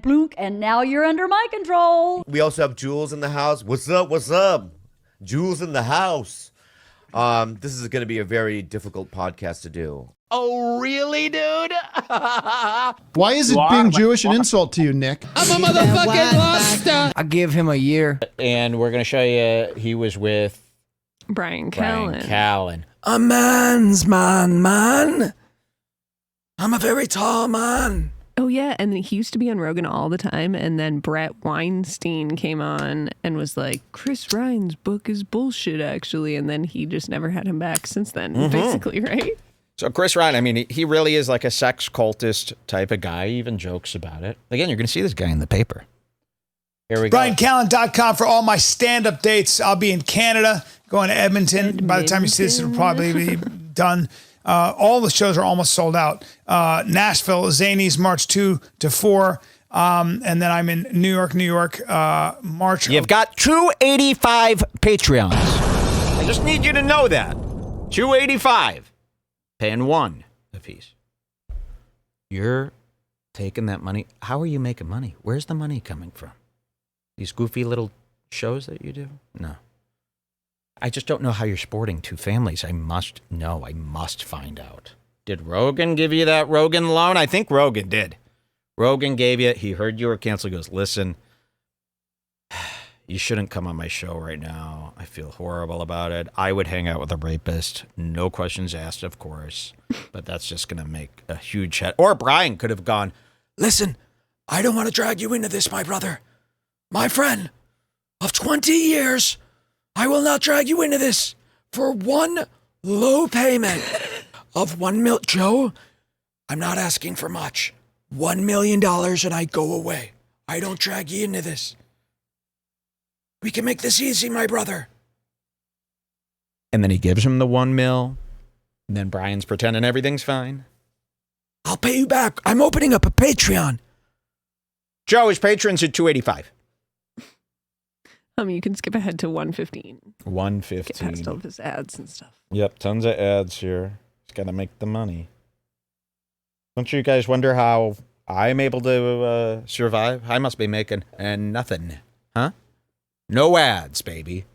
Blunk, and now you're under my control. We also have Jules in the house. What's up? What's up? Jules in the house. This is going to be a very difficult podcast to do. Oh, really, dude? Why is it being Jewish an insult to you, Nick? I'm a motherfucking monster. I'll give him a year. And we're going to show you he was with Bryan Bryan Callen. Callen. A man's man. I'm a very tall man. Oh, yeah. And he used to be on Rogan all the time. And then Brett Weinstein came on and was like, Chris Ryan's book is bullshit, actually. And then he just never had him back since then, basically, right? So Chris Ryan, I mean, he really is like a sex cultist type of guy. He even jokes about it. Again, you're going to see this guy in the paper. Here we go. BryanCallen.com for all my stand-up dates. I'll be in Canada, going to Edmonton. By the time you see this, it'll probably be done. All the shows are almost sold out. Nashville, Zanies, March 2 to 4. And then I'm in New York, March. You've got 285 Patreons. I just need you to know that. 285. Paying one apiece. You're taking that money. How are you making money? Where's the money coming from? These goofy little shows that you do? No. I just don't know how you're sporting two families. I must know. I must find out. Did Rogan give you that Rogan loan? I think Rogan did. Rogan gave you, he heard you were canceled. He goes, listen, you shouldn't come on my show right now. I feel horrible about it. I would hang out with a rapist. No questions asked, of course. But that's just going to make a huge head. Or Bryan could have gone, Listen, I don't want to drag you into this, my brother. My friend of 20 years, I will not drag you into this for one low payment of $1 million. Joe, I'm not asking for much. $1 million and I go away. I don't drag you into this. We can make this easy, my brother. and then he gives him the $1 million. And then Bryan's pretending everything's fine. I'll pay you back. I'm opening up a Patreon. Joe, his patron's at $285. You can skip ahead to $115. $115. Get past all of his ads and stuff. Yep, tons of ads here. He's got to make the money. Don't you guys wonder how I'm able to survive? I must be making nothing, huh? No ads, baby.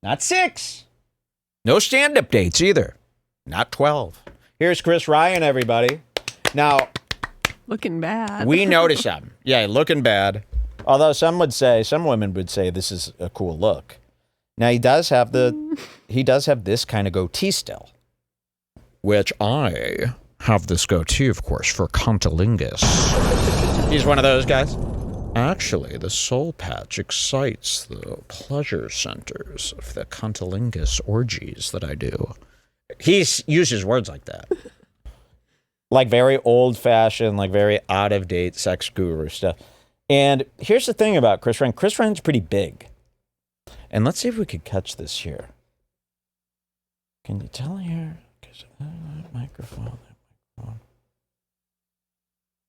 Not 6. No stand-up dates either. Not 12. Here's Chris Ryan, everybody. Now, looking bad. We notice him. Yeah, looking bad. Although some women would say this is a cool look. Now he does have this kind of goatee still. Which I have this goatee, of course, for cunnilingus. He's one of those guys. Actually, the soul patch excites the pleasure centers of the cunnilingus orgies that I do. He uses words like that. Like very old-fashioned, like very out-of-date sex guru stuff. And here's the thing about Chris Ryan. Chris Ryan's pretty big. And let's see if we could catch this here. Can you tell here? Microphone.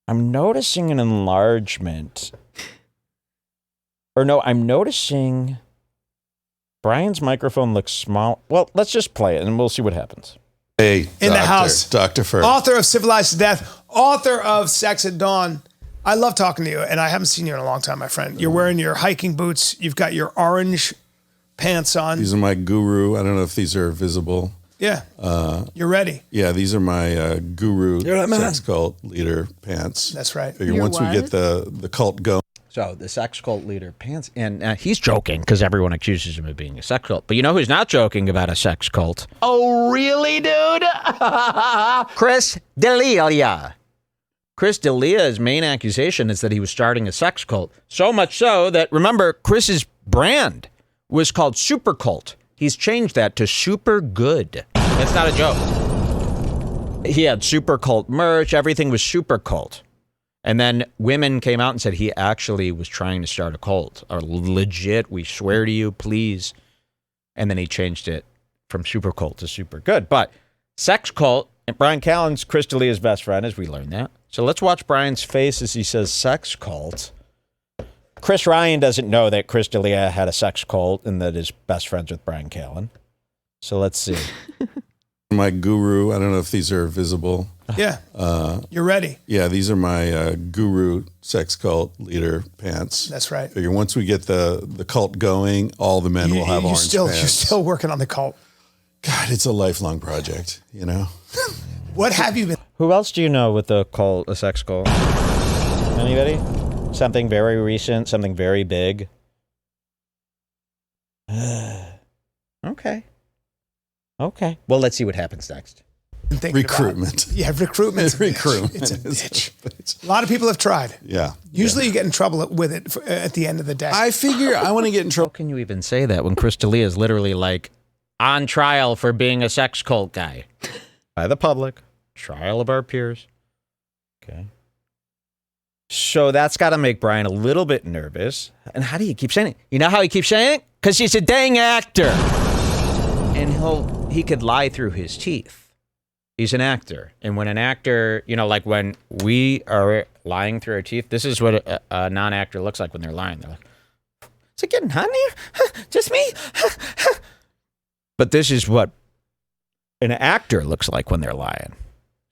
I'm noticing an enlargement. Or no, I'm noticing Bryan's microphone looks small. Well, let's just play it and we'll see what happens. Hey, in the house. Dr. Fur. Author of Civilized to Death, author of Sex at Dawn. I love talking to you, and I haven't seen you in a long time, my friend. You're wearing your hiking boots. You've got your orange pants on. These are my guru. I don't know if these are visible. Yeah. You're ready. Yeah, these are my guru sex cult leader pants. That's right. Figure once we get the cult going. So the sex cult leader pants, and he's joking because everyone accuses him of being a sex cult. But you know who's not joking about a sex cult? Oh, really, dude? Chris D'Elia. Chris D'Elia's main accusation is that he was starting a sex cult. So much so that, remember, Chris's brand was called Super Cult. He's changed that to Super Good. That's not a joke. He had Super Cult merch. Everything was Super Cult. And then women came out and said he actually was trying to start a cult. Or legit, we swear to you, please. And then he changed it from Super Cult to Super Good. But sex cult, and Bryan Callen's Chris D'Elia's best friend, as we learned that. So let's watch Bryan's face as he says sex cult. Chris Ryan doesn't know that Chris D'Elia had a sex cult and that his best friend's with Bryan Callen. So let's see. My guru. I don't know if these are visible. Yeah. You're ready. Yeah, these are my guru sex cult leader pants. That's right. Figure once we get the cult going, all the men will have orange pants. You're still working on the cult. God, it's a lifelong project, you know? What have you been? Who else do you know with a sex cult? Anybody? Something very recent, something very big. Okay. Well, let's see what happens next. Recruitment. Yeah, recruitment. Recruitment. It's a bitch. A lot of people have tried. Yeah. Usually you get in trouble with it at the end of the day. I figure I want to get in How trouble. can you even say that when Chris D'Elia is literally like on trial for being a sex cult guy? By the public. Trial of our peers. Okay. So that's got to make Bryan a little bit nervous. And how do you keep saying it? You know how he keeps saying it? Because he's a dang actor. And he could lie through his teeth. He's an actor. And when an actor, like when we are lying through our teeth, this is what a non-actor looks like when they're lying. They're like, is it getting hot in here? Just me? But this is what an actor looks like when they're lying.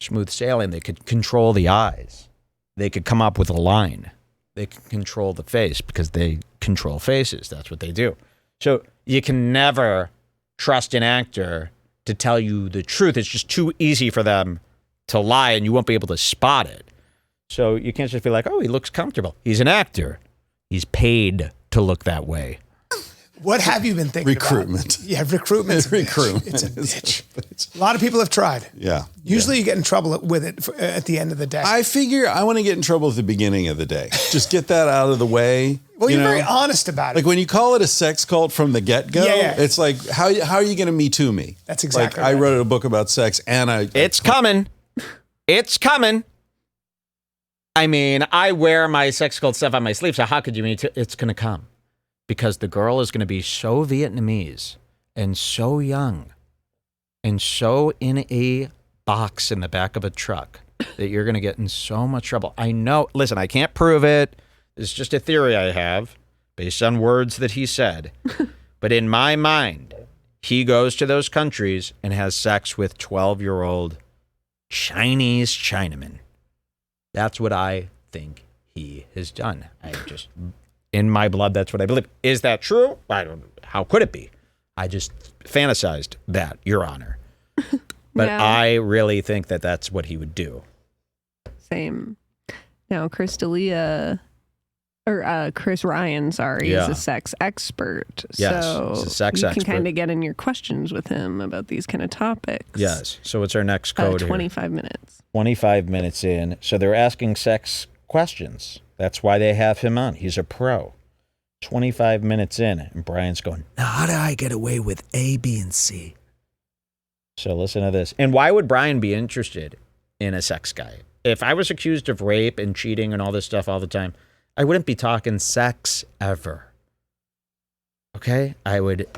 Smooth sailing. They could control the eyes. They could come up with a line. They can control the face because they control faces. That's what they do. So you can never trust an actor to tell you the truth. It's just too easy for them to lie and you won't be able to spot it. So you can't just be like, oh, he looks comfortable. He's an actor. He's paid to look that way. What have you been thinking Recruitment. about? Yeah, recruitment. Recruitment. It's a bitch. A lot of people have tried. Yeah. Usually you get in trouble with it at the end of the day. I figure I want to get in trouble at the beginning of the day. Just get that out of the way. Well, you're very honest about it. Like when you call it a sex cult from the get-go, it's like, how are you going to Me Too me? That's exactly like, right. I wrote a book about sex and It's coming. It's coming. I mean, I wear my sex cult stuff on my sleeve, so how could you Me Too? It's going to come. Because the girl is going to be so Vietnamese and so young and so in a box in the back of a truck that you're going to get in so much trouble. I know. Listen, I can't prove it. It's just a theory I have based on words that he said. But in my mind, he goes to those countries and has sex with 12-year-old Chinese Chinamen. That's what I think he has done. In my blood, that's what I believe. Is that true? I don't know. How could it be? I just fantasized that, Your Honor. But Yeah. I really think that that's what he would do. Same. Now, Chris D'Elia, or Chris Ryan, sorry, Yeah. is a sex expert. Yes, so he's a sex you expert. can kind of get in your questions with him about these kind of topics. Yes. So what's our next code here? 25 minutes. 25 minutes in. So they're asking sex questions. That's why they have him on. He's a pro. 25 minutes in, and Bryan's going, Now, how do I get away with A, B, and C? so listen to this. And why would Bryan be interested in a sex guy? If I was accused of rape and cheating and all this stuff all the time, I wouldn't be talking sex ever. Okay? I would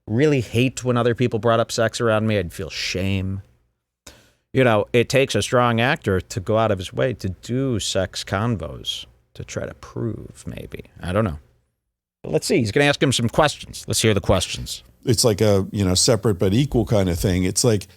really hate when other people brought up sex around me. I'd feel shame. It takes a strong actor to go out of his way to do sex convos to try to prove, maybe. I don't know. But let's see. He's going to ask him some questions. Let's hear the questions. it's like a, separate but equal kind of thing. It's like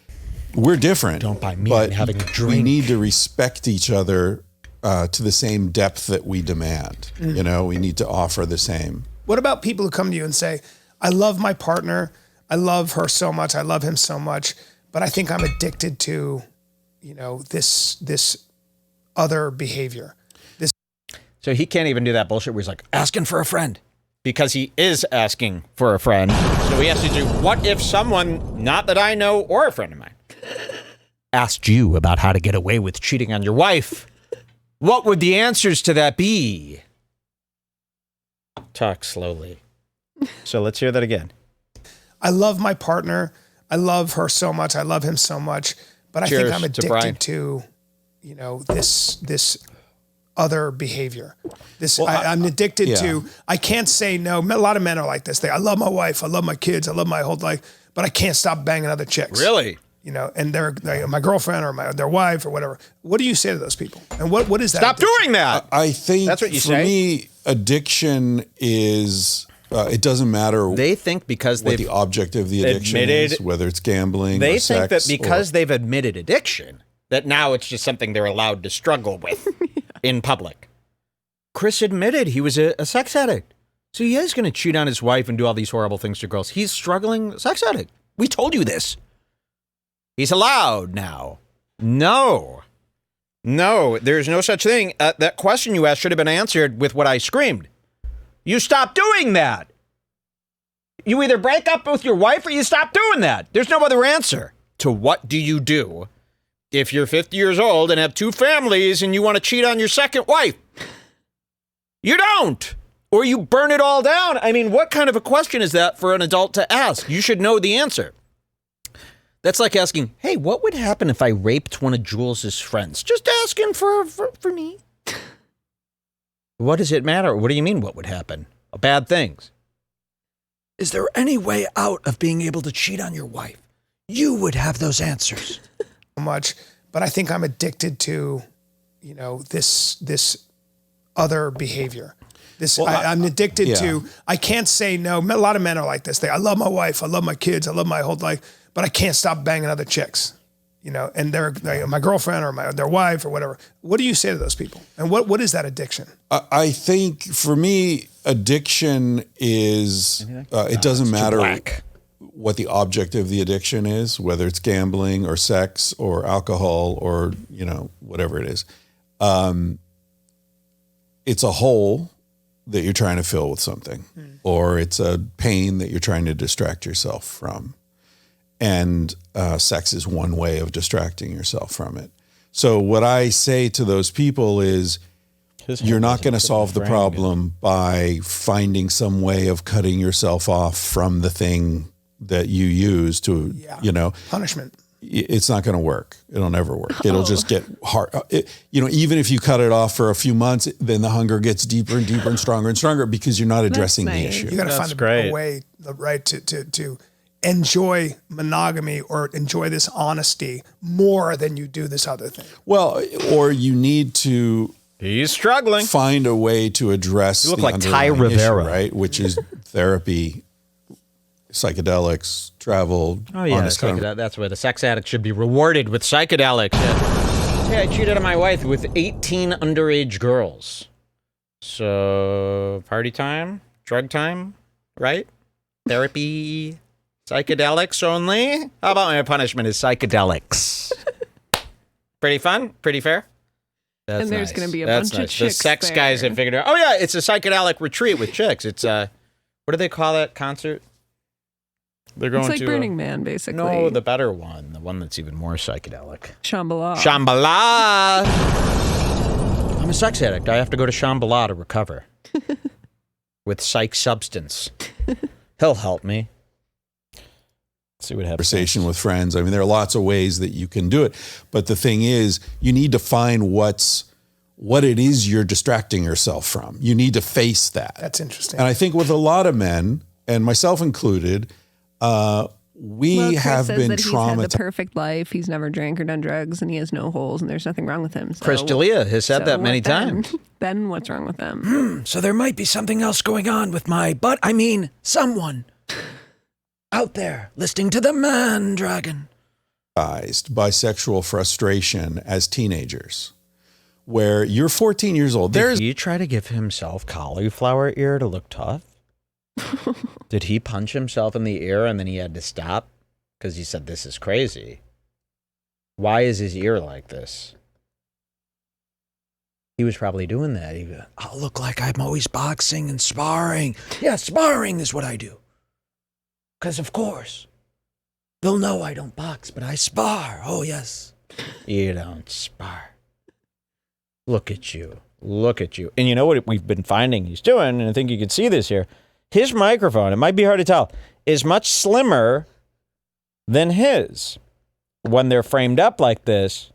we're different. Don't buy me but having a drink. We need to respect each other to the same depth that we demand. We need to offer the same. What about people who come to you and say, I love my partner, I love her so much, I love him so much, but I think I'm addicted to, this other behavior. So he can't even do that bullshit where he's like, asking for a friend. Because he is asking for a friend. So he has to do, what if someone, not that I know or a friend of mine, asked you about how to get away with cheating on your wife? What would the answers to that be? Talk slowly. So let's hear that again. I love my partner, I love her so much, I love him so much, but I Cheers think I'm to Bryan. addicted to, this other behavior. I'm addicted to, I can't say no. A lot of men are like this. I love my wife, I love my kids, I love my whole life, but I can't stop banging other chicks. Really? And they're my girlfriend or their wife or whatever. What do you say to those people? And what is that? Stop doing that. I think That's what you for say? me, addiction is it doesn't matter. They think because what they've the object of the addiction is, whether it's gambling. They or think sex that because they've admitted addiction, that now it's just something they're allowed to struggle with in public. Chris admitted he was a sex addict. So he is going to cheat on his wife and do all these horrible things to girls. He's struggling sex addict. We told you this. He's allowed now. No, there's no such thing. That question you asked should have been answered with what I screamed. You stop doing that. You either break up with your wife or you stop doing that. There's no other answer to what do you do if you're 50 years old and have 2 families and you want to cheat on your second wife. You don't. Or you burn it all down. I mean, what kind of a question is that for an adult to ask? You should know the answer. That's like asking, hey, what would happen if I raped one of Jules's friends? Just asking for me. What does it matter? What do you mean what would happen? Bad things. Is there any way out of being able to cheat on your wife? You would have those answers. Much, but I think I'm addicted to, this other behavior. I'm addicted to. I can't say no. A lot of men are like this. I love my wife. I love my kids. I love my whole life, but I can't stop banging other chicks. And they're my girlfriend or their wife or whatever. What do you say to those people? And what is that addiction? I think for me, addiction is. It doesn't matter what the object of the addiction is, whether it's gambling or sex or alcohol or whatever it is. It's a hole that you're trying to fill with something, or it's a pain that you're trying to distract yourself from. And sex is one way of distracting yourself from it. So what I say to those people is, you're not going to solve the problem by finding some way of cutting yourself off from the thing that you use to, punishment. It's not going to work. It'll never work. It'll just get hard. Even if you cut it off for a few months, then the hunger gets deeper and deeper and stronger because you're not addressing the issue. You got to find a way, right, to enjoy monogamy or enjoy this honesty more than you do this other thing. Well, or you need to. He's struggling. Find a way to address. You look the like Ty Rivera, issue, right? Which is therapy. Psychedelics, travel. Oh yeah, that's where the sex addict should be rewarded with psychedelics. Hey, I cheated on my wife with 18 underage girls. So party time, drug time, right? Therapy, psychedelics only. How about my punishment is psychedelics? Pretty fun, pretty fair. That's there's nice. going to be a That's bunch nice. of chicks The sex there. guys have figured out. Oh yeah, it's a psychedelic retreat with chicks. It's what do they call that concert? They're going it's like to Burning Man, basically. No, the better one, the one that's even more psychedelic. Shambhala. Shambhala. I'm a sex addict. I have to go to Shambhala to recover with psych substance. He'll help me. Let's see what happens. Conversation with friends. I mean, there are lots of ways that you can do it, but the thing is, you need to find what it is you're distracting yourself from. You need to face that. That's interesting. And I think with a lot of men, and myself included, we have been traumatized. He's had the traumatized. perfect life. He's never drank or done drugs, and he has no holes, and there's nothing wrong with him. So, Chris D'Elia has said that many what then? times. Then what's wrong with them? So there might be something else going on with someone out there listening to the man dragon. By sexual frustration as teenagers, where you're 14 years old. Did he try to give himself cauliflower ear to look tough? Did he punch himself in the ear and then he had to stop because he said, this is crazy? Why is his ear like this? He was probably doing that. I'll look like I'm always boxing and sparring. Yeah, sparring is what I do. Because, of course, they'll know I don't box, but I spar. Oh, yes. You don't spar. Look at you. Look at you. And you know what we've been finding he's doing, and I think you can see this here. His microphone, it might be hard to tell, is much slimmer than his. When they're framed up like this.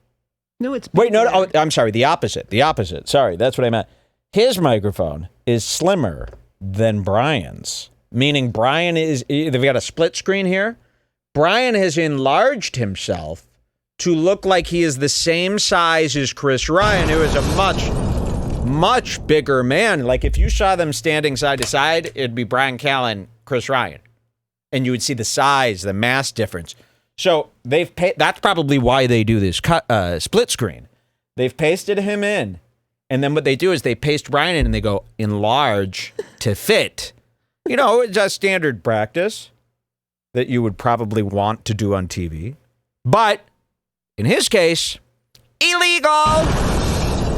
No, it's Wait, no, I'm sorry, the opposite. The opposite. Sorry, that's what I meant. His microphone is slimmer than Bryan's. Meaning Bryan they've got a split screen here. Bryan has enlarged himself to look like he is the same size as Chris Ryan, who is a much much bigger man. Like if you saw them standing side to side, it'd be Bryan Callen, Chris Ryan. And you would see the size, the mass difference. So they've that's probably why they do this split screen. They've pasted him in. And then what they do is they paste Bryan in and they go enlarge to fit. You know, it's a standard practice that you would probably want to do on TV. But in his case, illegal.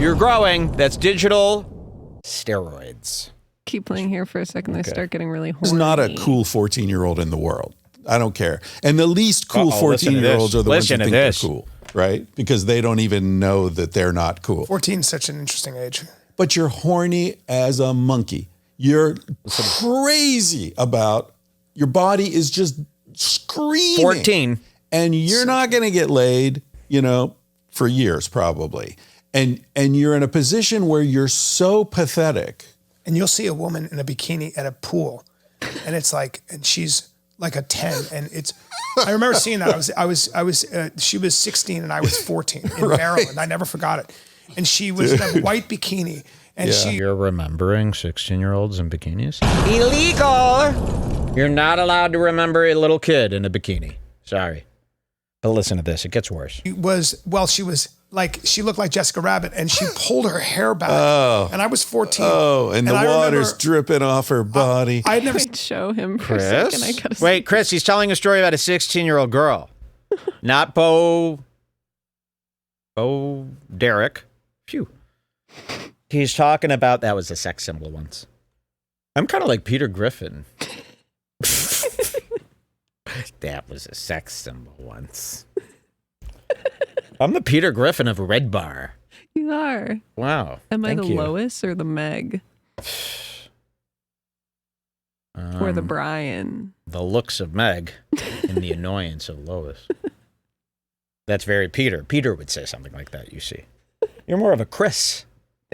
You're growing. That's digital steroids. Keep playing here for a second. They start getting really horny. There's not a cool 14-year-old in the world. I don't care. And the least cool 14-year-olds are the ones who think they're cool, right? Because they don't even know that they're not cool. 14 is such an interesting age. But you're horny as a monkey. You're crazy about your body is just screaming. 14. And you're not going to get laid, you know, for years probably. And you're in a position where you're so pathetic. And you'll see a woman in a bikini at a pool, and it's like, and she's like a 10, and it's. I remember seeing that. She was 16 and I was 14 in Maryland. I never forgot it. And she was in a white bikini, and You're remembering 16-year-olds in bikinis? Illegal. You're not allowed to remember a little kid in a bikini. Sorry. But listen to this. It gets worse. she looked like Jessica Rabbit, and she pulled her hair back. And I was 14. And the water's dripping off her body. I'd never show him for a second. I gotta Wait, Chris, he's telling a story about a 16-year-old girl. Not Bo Derek. Phew. He's talking about, that was a sex symbol once. I'm kind of like Peter Griffin. That was a sex symbol once. I'm the Peter Griffin of Red Bar. You are. Wow. Am I Thank the you. Lois or the Meg? Or the Bryan? The looks of Meg and the annoyance of Lois. That's very Peter. Peter would say something like that, you see. You're more of a Chris.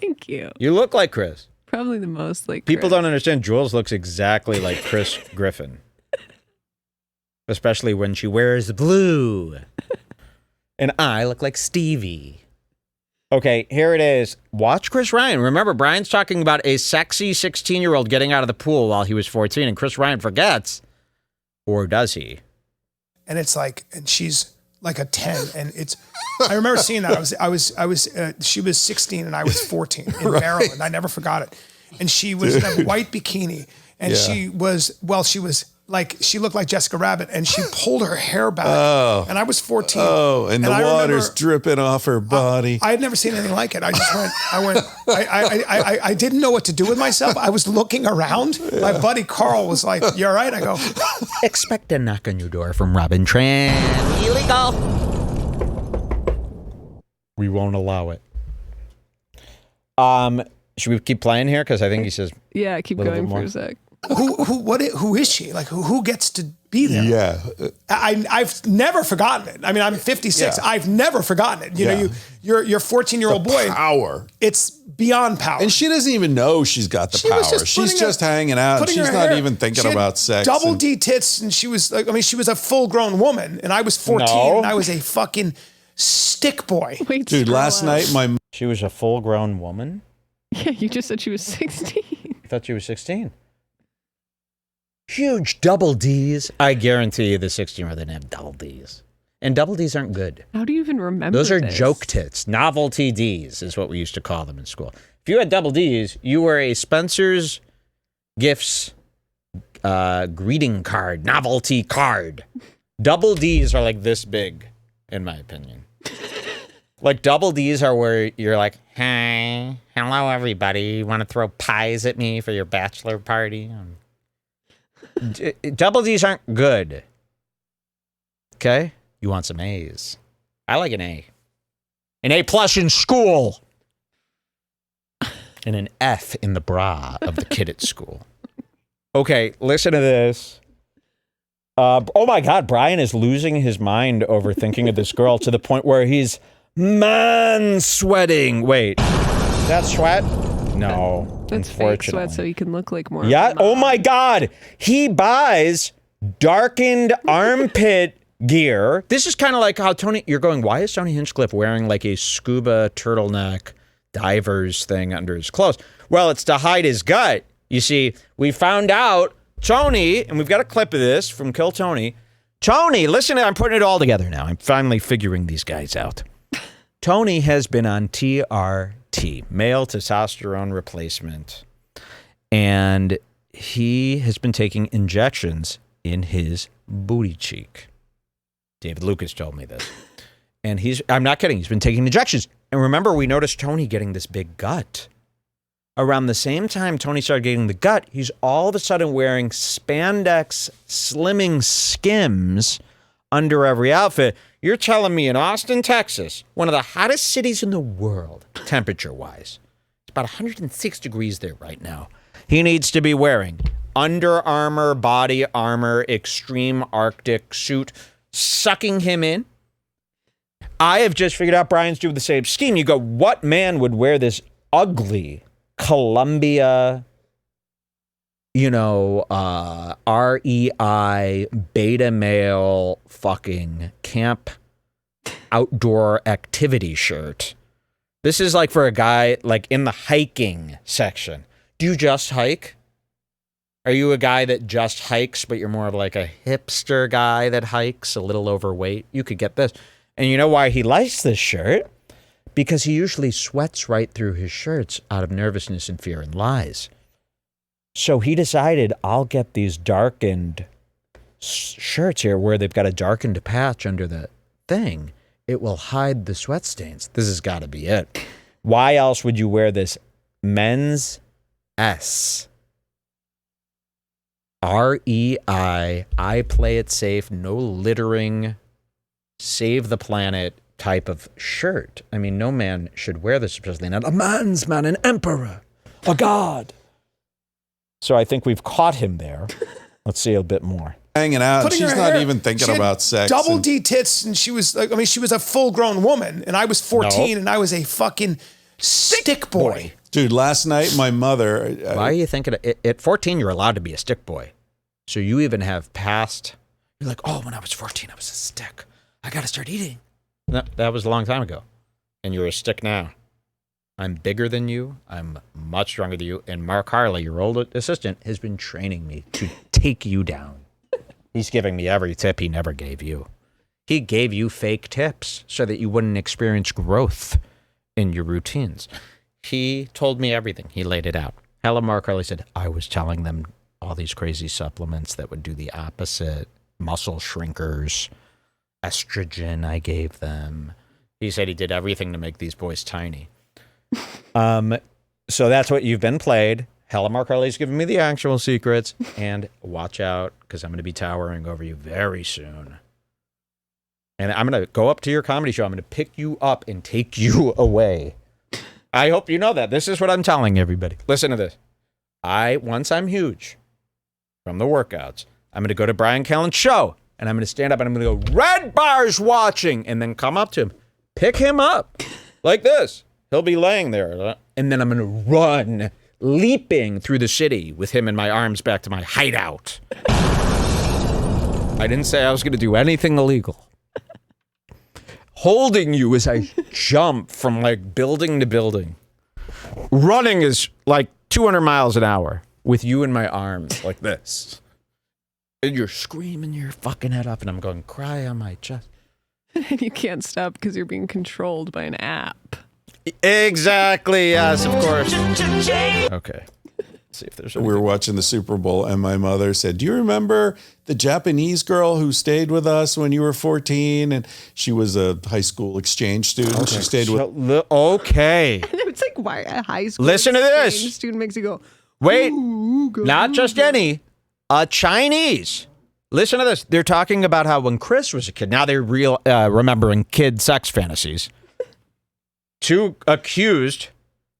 Thank you. You look like Chris. Probably the most like People Chris. don't understand. Jules looks exactly like Chris Griffin. Especially when she wears blue. And I look like Stevie. Okay, here it is. Watch Chris Ryan. Remember, Brian's talking about a sexy 16-year-old getting out of the pool while he was 14, and Chris Ryan forgets. Or does he? And it's like, and she's like a 10, and it's. I remember seeing that. She was 16 and I was 14 in Maryland. I never forgot it. And she was in a white bikini, and she looked like Jessica Rabbit, and she pulled her hair back. And I was 14. And the water's dripping off her body. I had never seen anything like it. I didn't know what to do with myself. I was looking around. My buddy Carl was like, "You all right?" I go, Expect a knock on your door from Robin Tran. Illegal. We won't allow it. Should we keep playing here? Because I think he says. Yeah, keep going for a sec. Who is she? Like who gets to be there? Yeah. I've never forgotten it. I mean, I'm 56. Yeah. I've never forgotten it. You know, you're 14-year-old boy. Power. It's beyond power. And she doesn't even know she's got the power. She's just hanging out. She's not even thinking about sex. Double D tits, and she was like, I mean, she was a full-grown woman, and I was 14, and I was a fucking stick boy. Wait, Dude, last night She was a full-grown woman? Yeah, you just said she was 16. I thought she was 16. Huge double Ds. I guarantee you the 16-year-old didn't have double Ds. And double Ds aren't good. How do you even remember Those are this? joke tits. Novelty Ds is what we used to call them in school. If you had double Ds, you were a Spencer's Gifts greeting card, novelty card. Double Ds are like this big, in my opinion. Like double Ds are where you're like, hey, hello everybody. You want to throw pies at me for your bachelor party? Double Ds aren't good. Okay? You want some A's. I like an A. An A+ in school. And an F in the bra of the kid at school. Okay, listen to this. Oh my God, Bryan is losing his mind over thinking of this girl to the point where he's sweating. Wait, is that sweat? No, That's fake sweat, so you can look like more. Yeah. Oh my God, he buys darkened armpit gear. This is kind of like how Tony. You're going. Why is Tony Hinchcliffe wearing like a scuba turtleneck diver's thing under his clothes. Well, it's to hide his gut. You see, we found out Tony, and we've got a clip of this from Kill Tony. Tony, listen, I'm putting it all together now. I'm finally figuring these guys out. Tony has been on TRT, male testosterone replacement, and he has been taking injections in his booty cheek. David Lucas told me this. And I'm not kidding, he's been taking injections. And remember, we noticed Tony getting this big gut. Around the same time Tony started getting the gut, he's all of a sudden wearing spandex slimming skims under every outfit. You're telling me in Austin, Texas, one of the hottest cities in the world, temperature-wise, it's about 106 degrees there right now. He needs to be wearing Under Armour body armor, extreme Arctic suit, sucking him in. I have just figured out Brian's doing the same scheme. You go, what man would wear this ugly Columbia, REI beta male fucking camp outdoor activity shirt? This is like for a guy like in the hiking section. Do you just hike? Are you a guy that just hikes, but you're more of like a hipster guy that hikes, a little overweight? You could get this. And you know why he likes this shirt? Because he usually sweats right through his shirts out of nervousness and fear and lies. So he decided, I'll get these darkened shirts here where they've got a darkened patch under the thing. It will hide the sweat stains. This has got to be it. Why else would you wear this men's S? REI, I play it safe, no littering, save the planet type of shirt. I mean, no man should wear this, especially not a man's man, an emperor, a god. So I think we've caught him there. Let's see a bit more. Hanging out. Putting She's her not hair- even thinking she had about sex. Double and- D tits, and she was like, she was a full grown woman, and I was 14, No. and I was a fucking stick boy. Dude, last night my mother. Why are you thinking at 14 you're allowed to be a stick boy? So you even have passed. You're like, oh, when I was 14 I was a stick. I got to start eating. No, that was a long time ago. And you're a stick now. I'm bigger than you. I'm much stronger than you. And Mark Harley, your old assistant, has been training me to take you down. He's giving me every tip he never gave you. He gave you fake tips so that you wouldn't experience growth in your routines. He told me everything. He laid it out. Hella Mark Harley said, I was telling them all these crazy supplements that would do the opposite. Muscle shrinkers, estrogen I gave them. He said he did everything to make these boys tiny. So that's what you've been played. Hella Mark Harley's giving me the actual secrets. And watch out, because I'm going to be towering over you very soon. And I'm going to go up to your comedy show. I'm going to pick you up and take you away. I hope you know that. This is what I'm telling everybody. Listen to this. Once I'm huge from the workouts, I'm going to go to Bryan Callen's show, and I'm going to stand up and I'm going to go, Red Bar's watching, and then come up to him, pick him up like this. He'll be laying there, and then I'm going to run, leaping through the city with him in my arms back to my hideout. I didn't say I was going to do anything illegal. Holding you as I jump from like building to building. Running is like 200 miles an hour with you in my arms like this. And you're screaming your fucking head off, and I'm going, cry on my chest. And you can't stop because you're being controlled by an app. Exactly, yes, of course. Okay. Let's see if there's We were watching the Super Bowl, and my mother said, do you remember the Japanese girl who stayed with us when you were 14? And she was a high school exchange student. She stayed with... Okay. It's like, why a high school Listen to this. exchange student makes you go, Wait, ooh, go, not just any, a Chinese. Listen to this. They're talking about how when Chris was a kid, now they're remembering kid sex fantasies. Two accused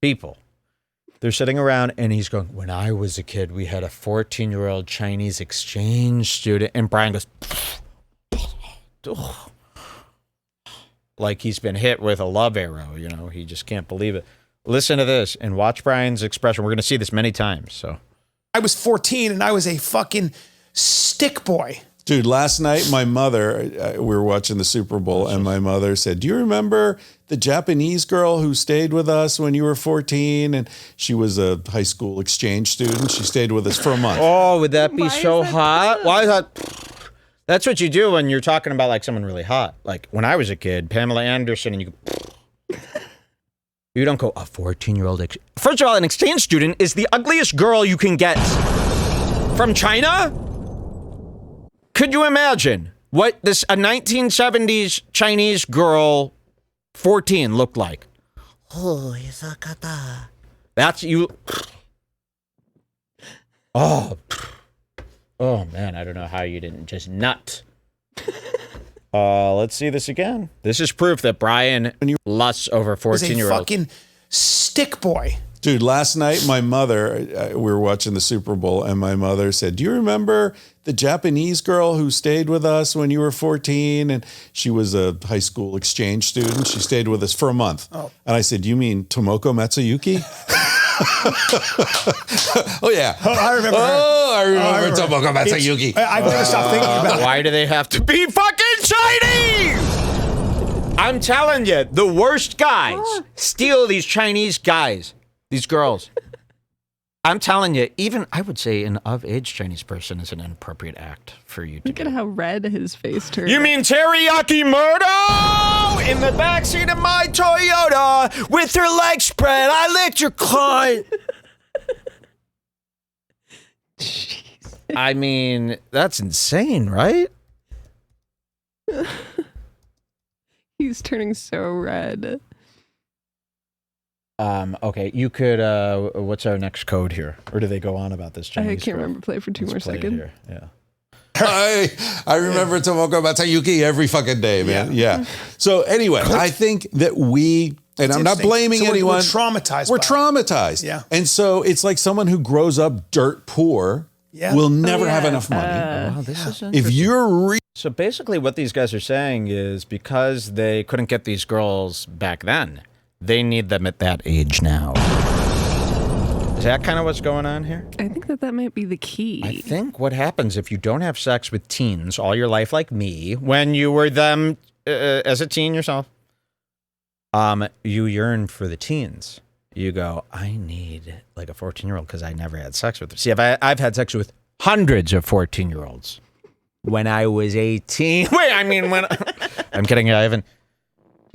people. They're sitting around, and he's going, when I was a kid, we had a 14-year-old Chinese exchange student. And Brian goes, like he's been hit with a love arrow. You know, he just can't believe it. Listen to this and watch Brian's expression. We're going to see this many times. So I was 14, and I was a fucking stick boy. Dude, last night my mother, we were watching the Super Bowl, and my mother said, "Do you remember the Japanese girl who stayed with us when you were 14?" And she was a high school exchange student. She stayed with us for a month. Oh, would that be so hot? Why is that? That's what you do when you're talking about like someone really hot. Like when I was a kid, Pamela Anderson, and you go, you don't go, a 14-year-old. First of all, an exchange student is the ugliest girl you can get from China. Could you imagine what a 1970s Chinese girl, 14, looked like? Oh, that's you. Oh, man, I don't know how you didn't just nut. Let's see this again. This is proof that Bryan lusts over 14-year-olds. Fucking stick boy. Dude, last night my mother, we were watching the Super Bowl, and my mother said, "Do you remember the Japanese girl who stayed with us when you were 14?" And she was a high school exchange student. She stayed with us for a month. Oh. And I said, "You mean Tomoko Matsuyuki?" Oh, yeah. Oh, I remember her. I remember Tomoko Matsuyuki. I've never stopped thinking about it. Why do they have to be fucking Chinese? I'm telling you, the worst guys steal these Chinese guys. These girls. I'm telling you, even I would say an of-age Chinese person is an inappropriate act for you to Look at how red his face turned. You mean teriyaki murder in the backseat of my Toyota with her legs spread? I licked your client. I mean, that's insane, right? He's turning so red. Okay, you could, what's our next code here? Or do they go on about this Chinese I can't remember. Play for 2 more seconds. Here. Yeah. I remember Tomoko Matsuyuki every fucking day, man. Yeah. So anyway, I think that I'm not blaming anyone. We're traumatized. We're traumatized. Yeah. And so it's like someone who grows up dirt poor will never have enough money. Wow, this is If you're So basically what these guys are saying is because they couldn't get these girls back then, they need them at that age now. Is that kind of what's going on here? I think that might be the key. I think what happens if you don't have sex with teens all your life like me, when you were them as a teen yourself, you yearn for the teens. You go, I need like a 14-year-old because I never had sex with them. See, I've had sex with hundreds of 14-year-olds when I was 18. Wait, I mean, I'm kidding. I've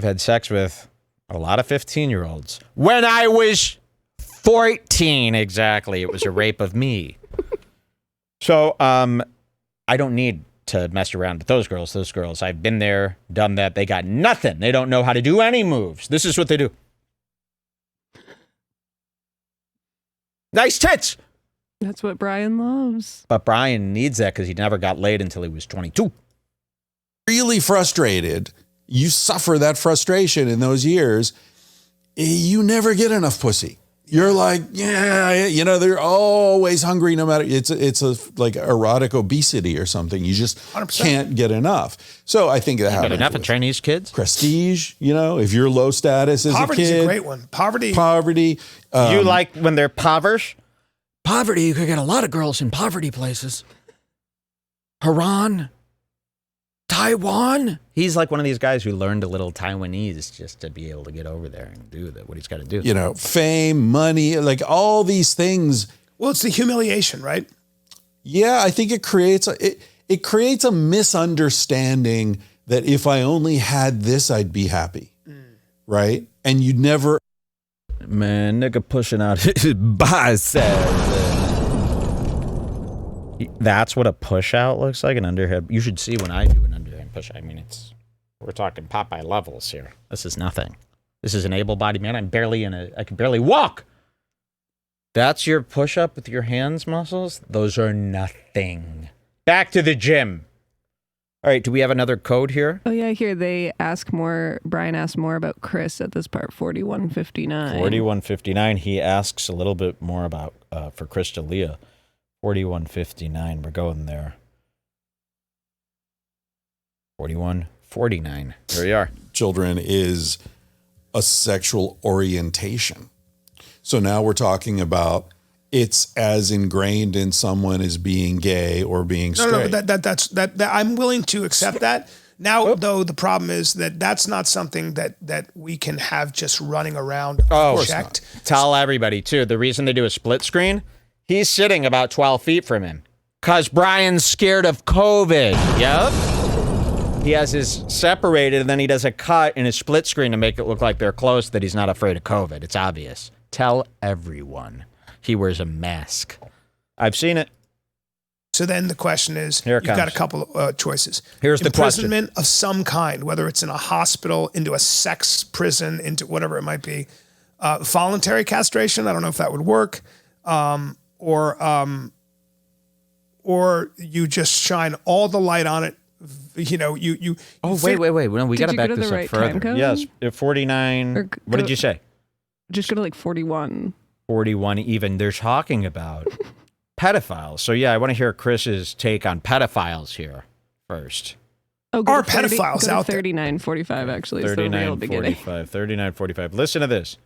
had sex with a lot of 15-year-olds when I was 14. Exactly. It was a rape of me. So, I don't need to mess around with those girls. Those girls, I've been there, done that. They got nothing. They don't know how to do any moves. This is what they do. Nice tits. That's what Bryan loves. But Bryan needs that because he never got laid until he was 22. really frustrated, you suffer that frustration in those years. You never get enough pussy. You're like, yeah, you know, they're always hungry no matter, it's a like erotic obesity or something. You just 100%. Can't get enough. So I think that happens. Got enough of Chinese kids? Prestige, you know, if you're low status as Poverty's a kid. a great one. Poverty. You like when they're impoverished? Poverty, you could get a lot of girls in poverty places. Haran, Taiwan. He's like one of these guys who learned a little Taiwanese just to be able to get over there and do what he's got to do. You know, fame, money, like all these things. Well, it's the humiliation, right? Yeah, I think it creates a misunderstanding that if I only had this, I'd be happy, right? And you'd never. Man, nigga pushing out his biceps. That's what a push out looks like, an underhead. You should see when I do an underhand push. I mean, we're talking Popeye levels here. This is nothing. This is an able-bodied man. I can barely walk. That's your push up with your hands muscles? Those are nothing. Back to the gym. All right, do we have another code here? Oh, yeah, here they ask more. Bryan asked more about Chris at this part, 4159. 4159, he asks a little bit more about, for Chris D'Elia. 4159, we're going there. 4149, here we are. Children is a sexual orientation. So now we're talking about it's as ingrained in someone as being gay or being straight. No, that's I'm willing to accept that. Now, though, the problem is that that's not something that we can have just running around unchecked. Tell everybody, too, the reason they do a split screen, he's sitting about 12 feet from him because Bryan's scared of COVID. Yep. He has his separated, and then he does a cut in his split screen to make it look like they're close, that he's not afraid of COVID. It's obvious. Tell everyone. He wears a mask. I've seen it. So then the question is, Here it you've got a comes. couple choices. Here's the question. Imprisonment of some kind, whether it's in a hospital, into a sex prison, into whatever it might be. Voluntary castration, I don't know if that would work. Or you just shine all the light on it. You know, you. Oh, wait. No, we got to you back go to this the up right further. time code? Yes, 49. Or What did you say? Just go to like 41. 41 even. They're talking about pedophiles. So, yeah, I want to hear Chris's take on pedophiles here first. Oh, Are pedophiles out there? 39:45 actually is the real beginning. 39:45. Listen to this.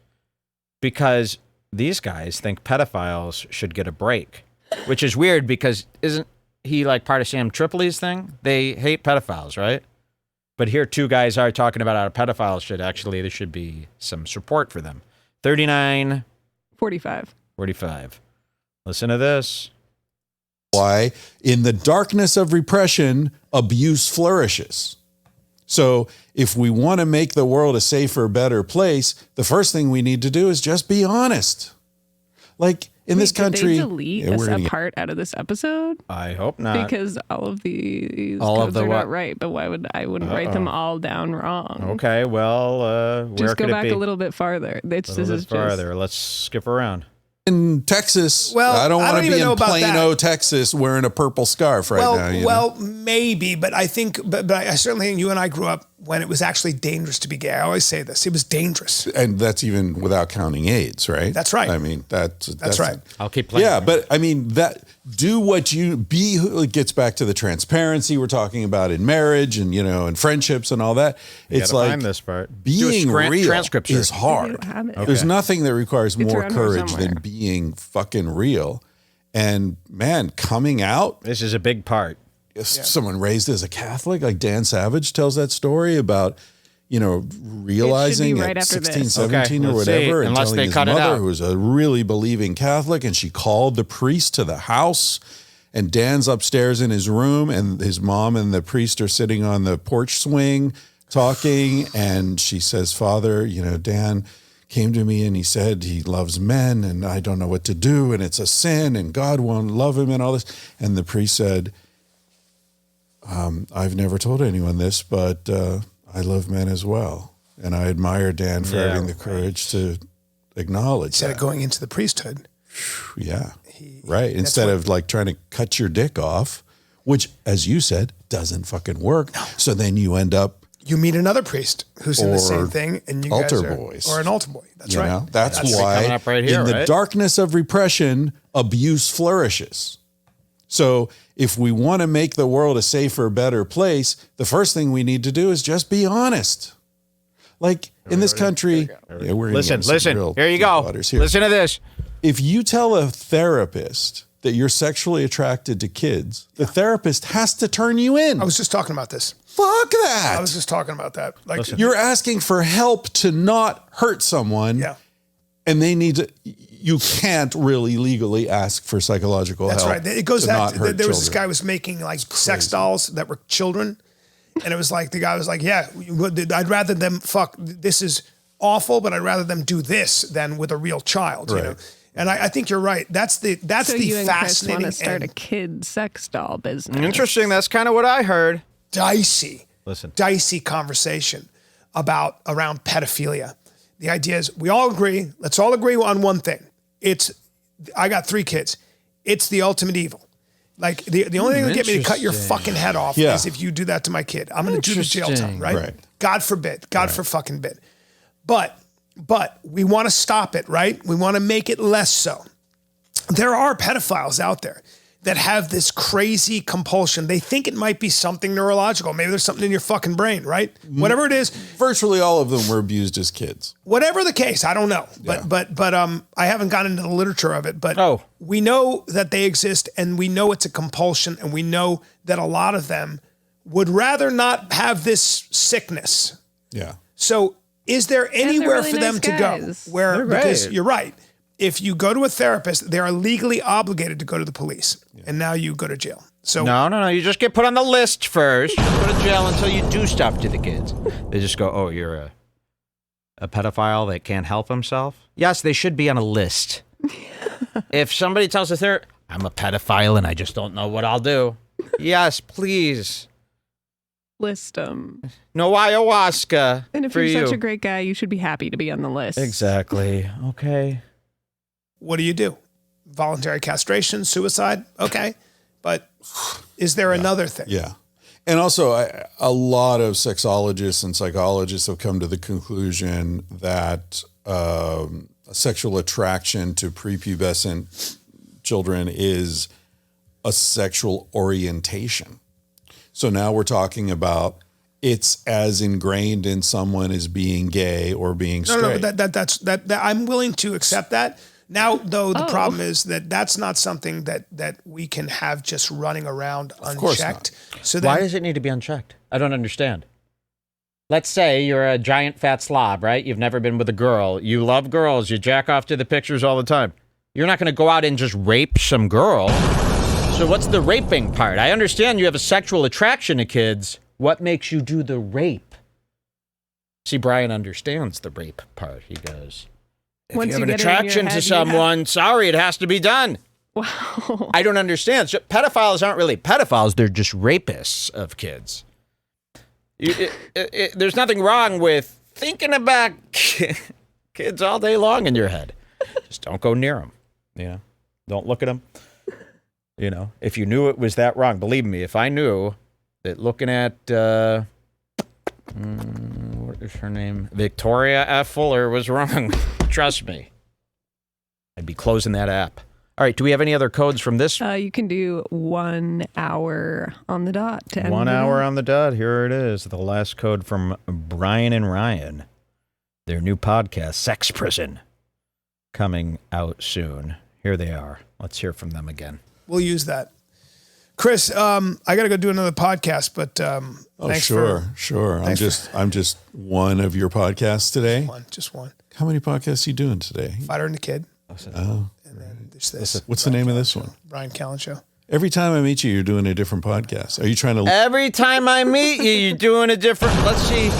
Because these guys think pedophiles should get a break, which is weird because isn't he like part of Sam Tripoli's thing? They hate pedophiles, right? But here two guys are talking about how pedophiles should actually, there should be some support for them. 39:45. Listen to this. Why? In the darkness of repression, abuse flourishes. So if we want to make the world a safer, better place, the first thing we need to do is just be honest. Like in this country, did they delete a part out of this episode? I hope not. Because all of these All codes of the are what? not right. But why would I wouldn't write them all down wrong? Okay, well, where Just could go it back be? a little bit farther. This is just farther. Let's skip around. in Texas, Well, I don't want to even be know in about Plano, that. Texas, wearing a purple scarf right now. You know? Maybe, but I think, but I certainly think you and I grew up when it was actually dangerous to be gay. I always say this: it was dangerous. And that's even without counting AIDS, right? That's right. I mean, that's right. I'll keep playing. Yeah, but I mean do what you be. It gets back to the transparency we're talking about in marriage and and friendships and all that. It's gotta like find this part. being real transcript is search. hard. You don't have it. There's nothing that requires more around here courage somewhere. than being fucking real. And man, coming out. This is a big part. Someone raised as a Catholic, like Dan Savage tells that story about, realizing right at after 16, this. 17 or let's see. whatever, and Unless telling they his cut it mother, out. who was a really believing Catholic, and she called the priest to the house, and Dan's upstairs in his room, and his mom and the priest are sitting on the porch swing talking, and she says, Father, Dan came to me and he said he loves men and I don't know what to do and it's a sin and God won't love him and all this. And the priest said, I've never told anyone this, but I love men as well. And I admire Dan for having the courage to acknowledge Instead that. of going into the priesthood. Yeah. Right. Instead of like trying to cut your dick off, which, as you said, doesn't fucking work. No. So then you end up. You meet another priest who's in the same Or thing, and you altar guys are, boys. or an altar boy. That's You right. know, that's coming why up right here, in the right? darkness of repression, abuse flourishes. So if we want to make the world a safer, better place, the first thing we need to do is just be honest. Like in this country, we're gonna Listen. get some real Here you deep go. waters here. Listen to this. If you tell a therapist that you're sexually attracted to kids, the therapist has to turn you in. I was just talking about this. Fuck that. I was just talking about that. Like You're asking for help to not hurt someone. Yeah. And they need to, you can't really legally ask for psychological That's help. right. It goes to back not to, hurt there was this children. guy was making like sex dolls that were children. And it was like, the guy was like, yeah, I'd rather them fuck, this is awful, but I'd rather them do this than with a real child, you know? And I think you're right. That's the So you and Chris fascinating want to start a and kid sex doll business. Interesting. That's kind of what I heard. dicey conversation around pedophilia. The idea is we all agree, let's all agree on one thing. I got 3 kids. It's the ultimate evil. Like the only thing that get me to cut your fucking head off is if you do that to my kid. I'm going to do the jail time, right? God forbid. God for fucking bid. But we want to stop it, right? We want to make it less so. There are pedophiles out there. that have this crazy compulsion. They think it might be something neurological. Maybe there's something in your fucking brain, right? Whatever it is. Virtually all of them were abused as kids. Whatever the case, I don't know. Yeah. But I haven't gotten into the literature of it. But Oh. we know that they exist, and we know it's a compulsion, and we know that a lot of them would rather not have this sickness. Yeah. So is there anywhere really for them nice to guys. go where, They're because great. you're right, if you go to a therapist, they are legally obligated to go to the police, and now you go to jail. So No. You just get put on the list first. You go to jail until you do stuff to the kids. They just go, oh, you're a pedophile that can't help himself? Yes, they should be on a list. If somebody tells us I'm a pedophile and I just don't know what I'll do. Yes, please. List them. No ayahuasca And if for you're you. such a great guy, you should be happy to be on the list. Exactly. Okay. what do? Voluntary castration, suicide? Okay. But is there another thing? Yeah. And also, a lot of sexologists and psychologists have come to the conclusion that sexual attraction to prepubescent children is a sexual orientation. So now we're talking about it's as ingrained in someone as being gay or being straight. No, but that's I'm willing to accept that. Now, though, the problem is that that's not something that we can have just running around course unchecked. So then, Why does it need to be unchecked? I don't understand. Let's say you're a giant fat slob, right? You've never been with a girl. You love girls. You jack off to the pictures all the time. You're not going to go out and just rape some girl. So what's the raping part? I understand you have a sexual attraction to kids. What makes you do the rape? See, Bryan understands the rape part. He goes, if Once you have you an get it in your attraction head, to you someone, sorry, it has to be done. Wow. I don't understand. So pedophiles aren't really pedophiles. They're just rapists of kids. There's nothing wrong with thinking about kids all day long in your head. Just don't go near them. You know, don't look at them. You know, if you knew it was that wrong, believe me, if I knew that looking at, what is her name? Victoria F. Fuller was wrong. Trust me. I'd be closing that app. All right. Do we have any other codes from this? You can do 1 hour on the dot to end 1 the hour night. on the dot. Here it is. The last code from Bryan and Ryan. Their new podcast, Sex Prison, coming out soon. Here they are. Let's hear from them again. we'll use that. Chris, I got to go do another podcast, but thanks sure. thanks I'm just one of your podcasts today. just one. How many podcasts are you doing today? Fighter and the Kid. Oh, And then there's this. what's the name of this one? Bryan Callen Show. Every time I meet you, you're doing a different podcast. Are you trying to? Every time I meet you, you're doing a different. Let's see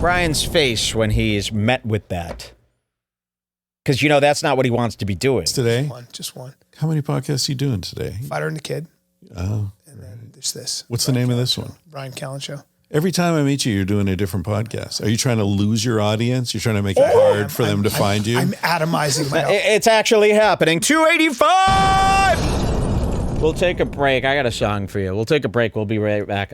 Bryan's face when he's met with that. Because, you know, that's not what he wants to be doing. Today? Just one. How many podcasts are you doing today? Fighter and the Kid. Oh, And then there's this. what's the name of this one? Bryan Callen Show. Every time I meet you, you're doing a different podcast. Are you trying to lose your audience? You're trying to make it hard for them to find you? I'm atomizing my It's actually happening. 285! We'll take a break. I got a song for you. We'll take a break. We'll be right back.